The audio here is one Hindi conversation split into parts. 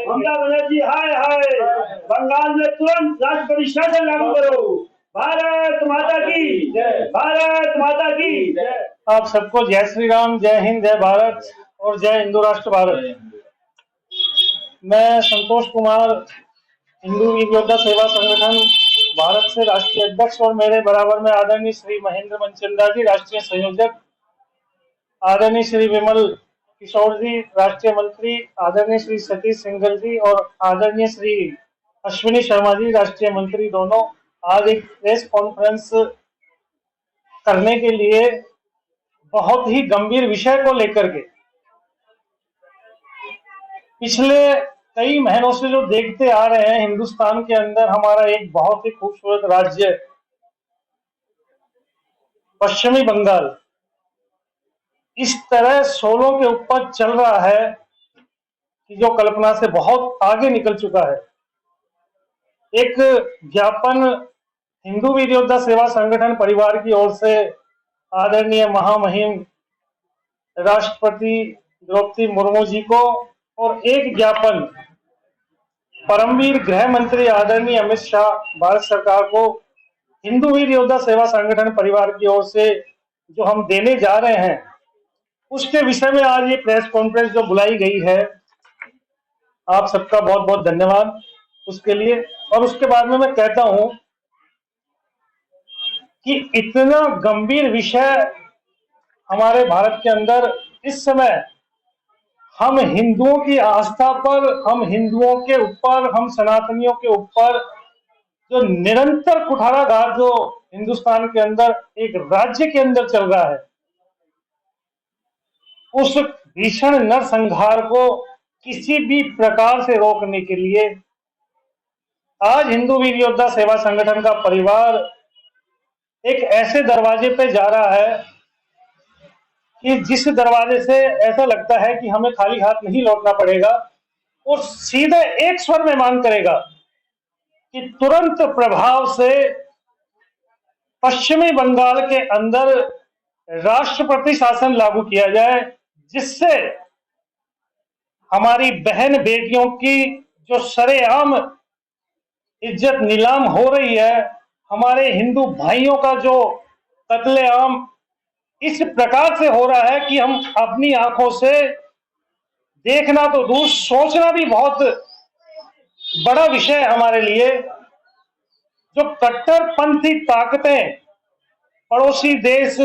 ममता बनर्जी हाय हाय, बंगाल में तुरंत राष्ट्रपति शासन लागू करो। भारत माता की जय, भारत माता की जय। आप सबको जय श्री राम, जय हिंद, जय भारत और जय हिंदू राष्ट्र भारत। मैं संतोष कुमार, हिंदू वीर योद्धा सेवा संगठन भारत से राष्ट्रीय अध्यक्ष, और मेरे बराबर में आदरणीय श्री महेंद्र मनचंदा जी राष्ट्रीय संयोजक, आदरणीय श्री विमल किशोर जी राष्ट्रीय मंत्री, आदरणीय श्री सतीश सिंघल जी और आदरणीय श्री अश्विनी शर्मा जी राष्ट्रीय मंत्री, दोनों आज एक प्रेस कॉन्फ्रेंस करने के लिए बहुत ही गंभीर विषय को लेकर के पिछले कई महीनों से जो देखते आ रहे हैं, हिंदुस्तान के अंदर हमारा एक बहुत ही खूबसूरत राज्य पश्चिमी बंगाल इस तरह सोलों के ऊपर चल रहा है कि जो कल्पना से बहुत आगे निकल चुका है। एक ज्ञापन हिंदू वीर योद्धा सेवा संगठन परिवार की ओर से आदरणीय महामहिम राष्ट्रपति द्रौपदी मुर्मू जी को, और एक ज्ञापन परमवीर गृह मंत्री आदरणीय अमित शाह भारत सरकार को हिंदू वीर योद्धा सेवा संगठन परिवार की ओर से जो हम देने जा रहे हैं, उसके विषय में आज ये प्रेस कॉन्फ्रेंस जो बुलाई गई है, आप सबका बहुत बहुत धन्यवाद उसके लिए। और उसके बाद में मैं कहता हूं कि इतना गंभीर विषय हमारे भारत के अंदर इस समय हम हिंदुओं की आस्था पर, हम हिंदुओं के ऊपर, हम सनातनियों के ऊपर जो निरंतर कुठाराघात जो हिंदुस्तान के अंदर एक राज्य के अंदर चल रहा है, उस भीषण नरसंहार को किसी भी प्रकार से रोकने के लिए आज हिंदू वीर योद्धा सेवा संगठन का परिवार एक ऐसे दरवाजे पे जा रहा है कि जिस दरवाजे से ऐसा लगता है कि हमें खाली हाथ नहीं लौटना पड़ेगा, और सीधे एक स्वर में मांग करेगा कि तुरंत प्रभाव से पश्चिमी बंगाल के अंदर राष्ट्रपति शासन लागू किया जाए, जिससे हमारी बहन बेटियों की जो सरेआम इज्जत नीलाम हो रही है, हमारे हिंदू भाइयों का जो कत्लेआम इस प्रकार से हो रहा है कि हम अपनी आंखों से देखना तो दूर, सोचना भी बहुत बड़ा विषय है हमारे लिए। जो कट्टरपंथी ताकतें पड़ोसी देश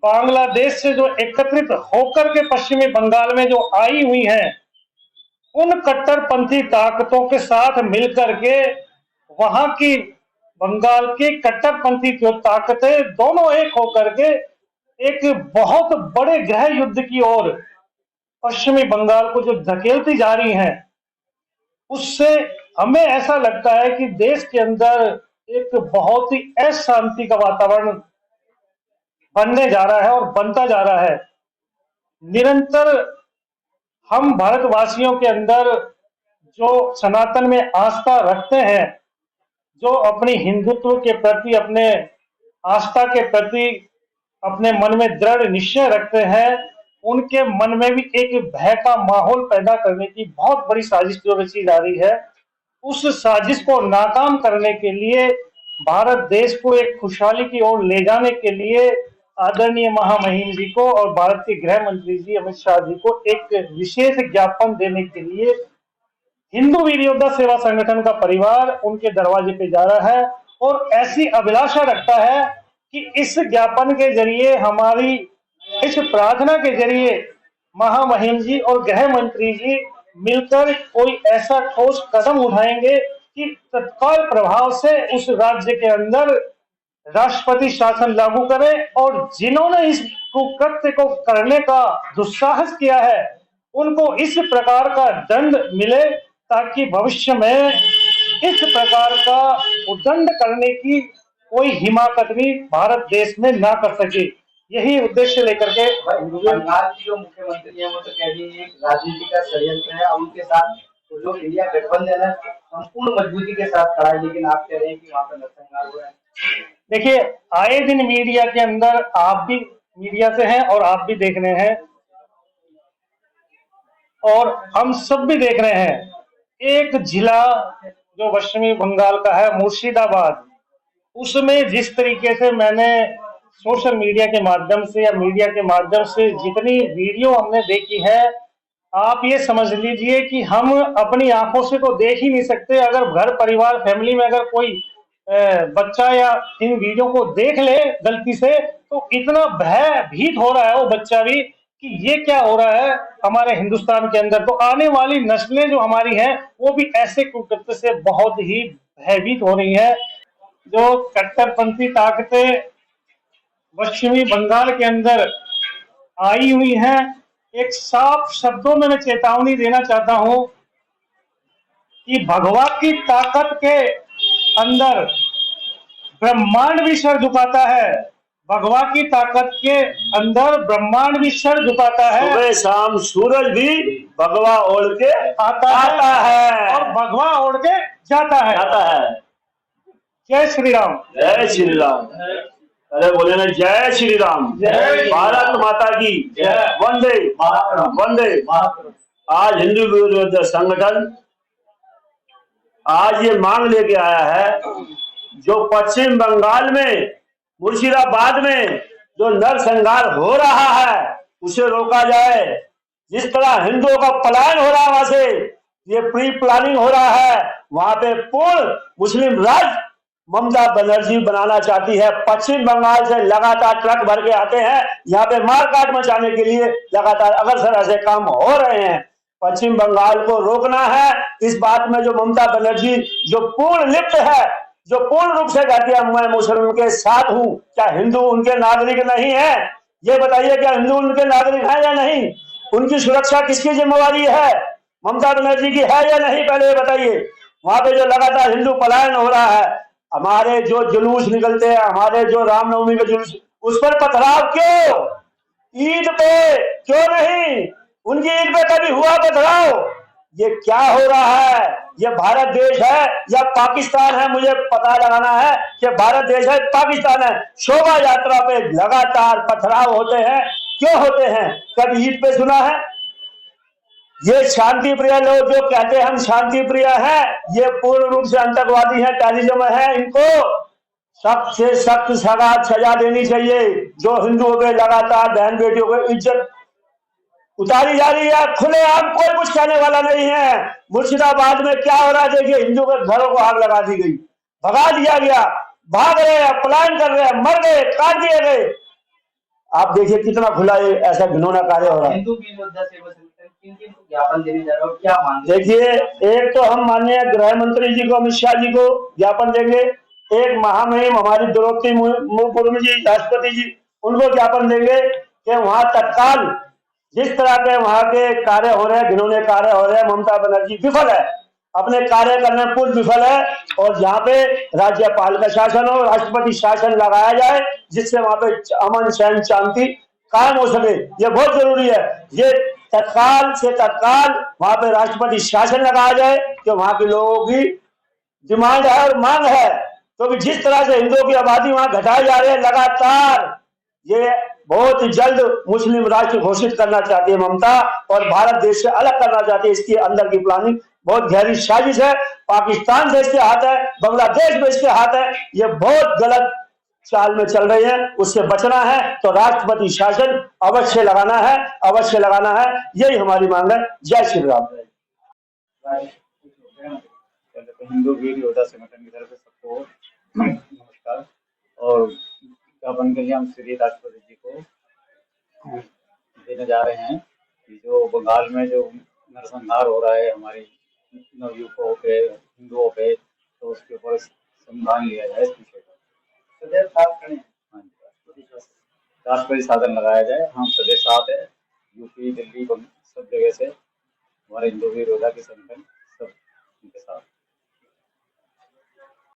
बांग्लादेश से जो एकत्रित होकर के पश्चिमी बंगाल में जो आई हुई हैं, उन कट्टरपंथी ताकतों के साथ मिलकर के वहां की बंगाल की कट्टरपंथी जो ताकतें दोनों एक होकर के एक बहुत बड़े गृह युद्ध की ओर पश्चिमी बंगाल को जो धकेलती जा रही हैं, उससे हमें ऐसा लगता है कि देश के अंदर एक बहुत ही अशांति का वातावरण बनने जा रहा है और बनता जा रहा है। निरंतर हम भारतवासियों के अंदर जो सनातन में आस्था रखते हैं, जो अपनी हिंदुत्व के प्रति, अपने आस्था के प्रति अपने मन में दृढ़ निश्चय रखते हैं, उनके मन में भी एक भय का माहौल पैदा करने की बहुत बड़ी साजिश जो रची जा रही है, उस साजिश को नाकाम करने के लिए, भारत देश को एक खुशहाली की ओर ले जाने के लिए आदरणीय महामहिम जी को और भारत के गृह मंत्री जी अमित शाह जी को एक विशेष ज्ञापन देने के लिए हिंदू वीर योद्धा सेवा संगठन का परिवार उनके दरवाजे पे जा रहा है, और ऐसी अभिलाषा रखता है कि इस ज्ञापन के जरिए, हमारी इस प्रार्थना के जरिए महामहिम जी और गृह मंत्री जी मिलकर कोई ऐसा ठोस कदम उठाएंगे कि तत्काल प्रभाव से उस राज्य के अंदर राष्ट्रपति शासन लागू करें, और जिन्होंने इस कुकृत्य को करने का दुस्साहस किया है, उनको इस प्रकार का दंड मिले, ताकि भविष्य में इस प्रकार का उद्दंड करने की कोई हिमाकत भी भारत देश में ना कर सके। यही उद्देश्य लेकर के बंगाल की जो मुख्यमंत्री है वो तो कह रही है राजनीति का षड्यंत्र है, और उनके साथ जो इंडिया गठबंधन है संपूर्ण मजबूती के साथ खड़ा है, लेकिन आप कह रहे हैं कि वहां पर नरसंहार हुआ है। देखिए, आए दिन मीडिया के अंदर, आप भी मीडिया से हैं और आप भी देख रहे हैं और हम सब भी देख रहे हैं एक जिला जो पश्चिमी बंगाल का है, मुर्शिदाबाद, उसमें जिस तरीके से मैंने सोशल मीडिया के माध्यम से या मीडिया के माध्यम से जितनी वीडियो हमने देखी है, आप ये समझ लीजिए कि हम अपनी आंखों से तो देख ही नहीं सकते। अगर घर परिवार फैमिली में अगर कोई बच्चा या इन वीडियो को देख ले गलती से, तो इतना भयभीत हो रहा है वो बच्चा भी कि ये क्या हो रहा है हमारे हिंदुस्तान के अंदर। तो आने वाली नस्लें जो हमारी हैं वो भी ऐसे कुकृत्य से बहुत ही भयभीत हो रही है। जो कट्टरपंथी ताकतें पश्चिमी बंगाल के अंदर आई हुई हैं, एक साफ शब्दों में मैं चेतावनी देना चाहता हूं कि भगवा की ताकत के अंदर ब्रह्मांड भी सर झुकाता है। भगवा की ताकत के अंदर ब्रह्मांड भी सर झुकाता है। सुबह शाम सूरज भी भगवा ओढ़ के आता है और भगवा ओढ़ के जाता है। जय श्री राम। जय श्री राम। अरे बोले ना, जय श्री राम। भारत माता की वंदे वंदे। आज हिंदू विरोधी संगठन आज ये मांग लेके आया है, जो पश्चिम बंगाल में मुर्शिदाबाद में जो नरसंहार हो रहा है उसे रोका जाए। जिस तरह हिंदुओं का पलायन हो रहा है वहां से, ये प्री प्लानिंग हो रहा है। वहां पे पूर्ण मुस्लिम राज्य ममता बनर्जी बनाना चाहती है। पश्चिम बंगाल से लगातार ट्रक भर के आते हैं यहाँ पे मारकाट मचाने के लिए, लगातार अगरसर ऐसे काम हो रहे हैं। पश्चिम बंगाल को रोकना है। इस बात में जो ममता बनर्जी जो पूर्ण लिप्त है, जो पूर्ण रूप से कहती है मैं मुसलमान के साथ हूं, क्या हिंदू उनके नागरिक नहीं है? ये बताइए, क्या हिंदू उनके नागरिक है या नहीं? उनकी सुरक्षा किसकी जिम्मेवारी है? ममता बनर्जी की है या नहीं? पहले ये बताइए। वहां पे जो लगातार हिंदू पलायन हो रहा है, हमारे जो जुलूस निकलते हैं, हमारे जो रामनवमी के जुलूस, उस पर पथराव क्यों? ईद पे क्यों नहीं? उनकी ईद पे कभी हुआ पथराव? ये क्या हो रहा है? ये भारत देश है या पाकिस्तान है? मुझे पता लगाना है कि भारत देश है पाकिस्तान है। शोभा यात्रा पे लगातार पथराव होते हैं, क्यों होते हैं? कभी ईद पे सुना है? ये शांति प्रिय लोग जो कहते हैं हम शांति प्रिय हैं, ये पूर्ण रूप से आतंकवादी हैं, टेररिज्म है। इनको सख्त से सख्त सजा देनी चाहिए। जो हिंदुओं पे लगातार बहन बेटियों को इज्जत उतारी जा रही है, खुलेआम कोई कुछ कहने वाला नहीं है। मुर्शिदाबाद में क्या हो रहा है देखिए, हिंदुओं के घरों को आग लगा दी गई, भगा दिया गया, भाग रहे हैं, पलायन कर रहे हैं, मर गए, काट दिए गए। आप देखिए कितना खुला ये ऐसा घिनौना कार्य हो रहा है। हिंदू की योद्धा सेवा संगठन किन ज्ञापन देने जा रहा है, क्या मांग? देखिए, एक तो हम माननीय गृह मंत्री जी को, अमित शाह जी को ज्ञापन देंगे। एक महामहिम हमारी द्रौपदी मुर्मू जी, राष्ट्रपति जी, उनको ज्ञापन देंगे कि वहां तत्काल जिस तरह के वहां के कार्य हो रहे हैं, घिनौने कार्य हो रहे हैं, ममता बनर्जी विफल है, अपने कार्य करने में पूर्ण विफल है। और जहाँ पे राज्यपाल का शासन हो, राष्ट्रपति शासन लगाया जाए, जिससे वहां पे अमन शांति शांति कायम हो सके, ये बहुत जरूरी है। ये तत्काल से तत्काल वहां पे राष्ट्रपति शासन लगाया जाए, कि वहां के लोगों की डिमांड है और मांग है। क्योंकि जिस तरह से हिंदुओं की आबादी वहां घटाई जा रही है लगातार, ये बहुत जल्द मुस्लिम राष्ट्र घोषित करना चाहती है ममता, और भारत देश से अलग करना चाहती है। इसके अंदर की प्लानिंग बहुत गहरी साजिश है। पाकिस्तान से इसके हाथ है, बांग्लादेश में इसके हाथ है। ये बहुत गलत चाल में चल रही है, उससे बचना है तो राष्ट्रपति शासन अवश्य लगाना है, अवश्य लगाना है। यही हमारी मांग है। जय श्री राम। हिंदू वीर योद्धा संगठन की तरफ से सबको नमस्कार। और ज्ञापन के लिए हम श्री राष्ट्रपति जी को देने जा रहे हैं कि जो बंगाल में जो नरसंहार हो रहा है हमारे नवयुवकों पे, हिंदुओं पे, तो उसके ऊपर संविधान लिया जाए। इस विषय पर सदैव साथ खड़े हैं। राष्ट्रपति शासन लगाया जाए। हम सदैव साथ है, यूपी, दिल्ली, सब जगह से हमारे हिंदू वीर योद्धा के संगठन सब उनके साथ।